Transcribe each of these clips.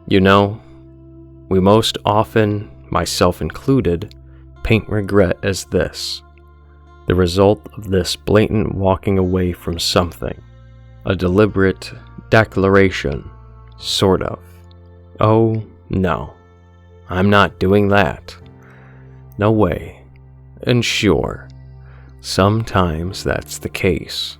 You know, we most often, myself included, paint regret as this: the result of this blatant walking away from something, a deliberate declaration, sort of. Oh, no, I'm not doing that. No way. And sure, sometimes that's the case.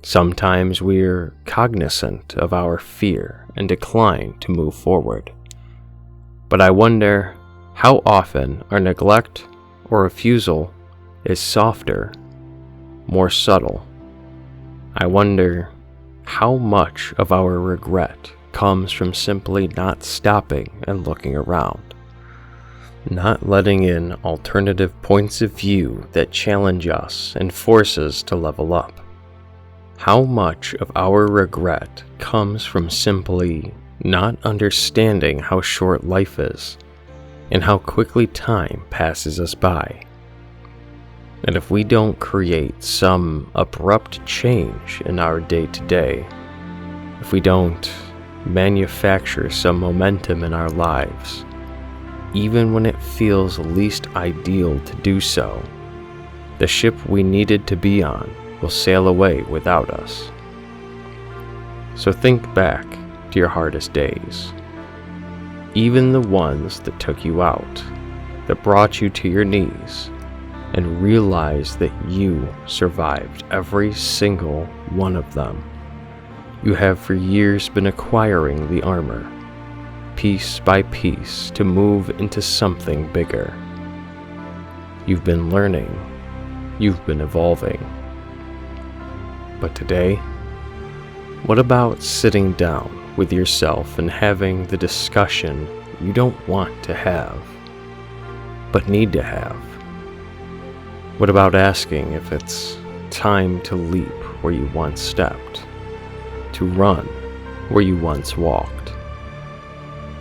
Sometimes we're cognizant of our fear and decline to move forward. But I wonder how often our neglect or refusal is softer, more subtle. I wonder how much of our regret comes from simply not stopping and looking around, not letting in alternative points of view that challenge us and force us to level up. How much of our regret comes from simply not understanding how short life is and how quickly time passes us by. And if we don't create some abrupt change in our day-to-day, if we don't manufacture some momentum in our lives, even when it feels least ideal to do so, the ship we needed to be on will sail away without us. So think back to your hardest days, even the ones that took you out, that brought you to your knees, and realize that you survived every single one of them. You have for years been acquiring the armor, piece by piece, to move into something bigger. You've been learning, you've been evolving. But today, what about sitting down with yourself and having the discussion you don't want to have, but need to have? What about asking if it's time to leap where you once stepped, to run where you once walked?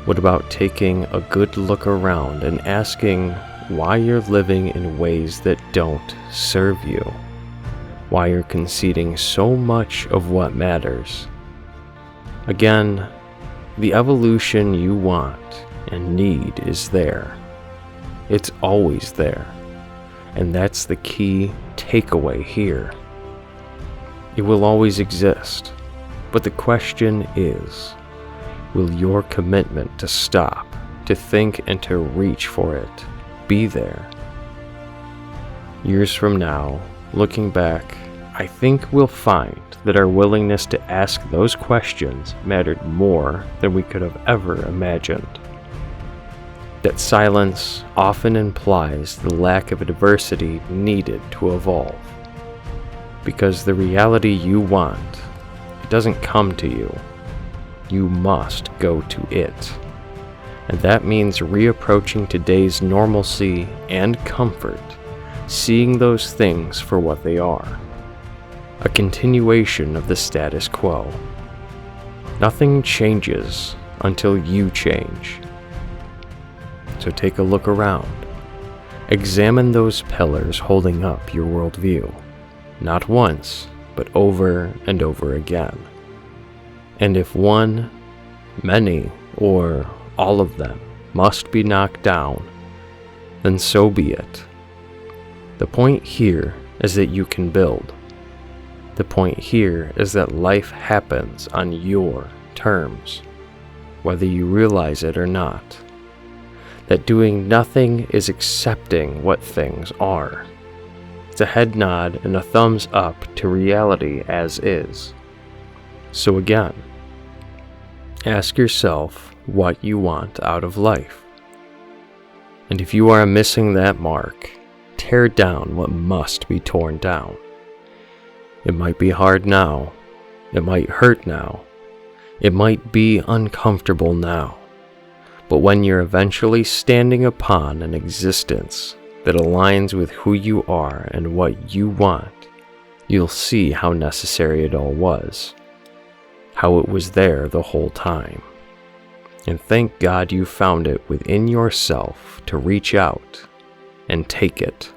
What about taking a good look around and asking why you're living in ways that don't serve you? Why you're conceding so much of what matters? Again, the evolution you want and need is there. It's always there. And that's the key takeaway here. It will always exist. But the question is, will your commitment to stop, to think, and to reach for it be there? Years from now, looking back, I think we'll find that our willingness to ask those questions mattered more than we could have ever imagined. That silence often implies the lack of adversity needed to evolve. Because the reality you want, it doesn't come to you. You must go to it. And that means reapproaching today's normalcy and comfort, seeing those things for what they are. A continuation of the status quo. Nothing changes until you change. So take a look around. Examine those pillars holding up your worldview, not once, but over and over again. And if one, many, or all of them must be knocked down, then so be it. The point here is that you can build. The point here is that life happens on your terms, whether you realize it or not. That doing nothing is accepting what things are. It's a head nod and a thumbs up to reality as is. So again, ask yourself what you want out of life. And if you are missing that mark, tear down what must be torn down. It might be hard now. It might hurt now. It might be uncomfortable now. But when you're eventually standing upon an existence that aligns with who you are and what you want, you'll see how necessary it all was, how it was there the whole time. And thank God you found it within yourself to reach out and take it.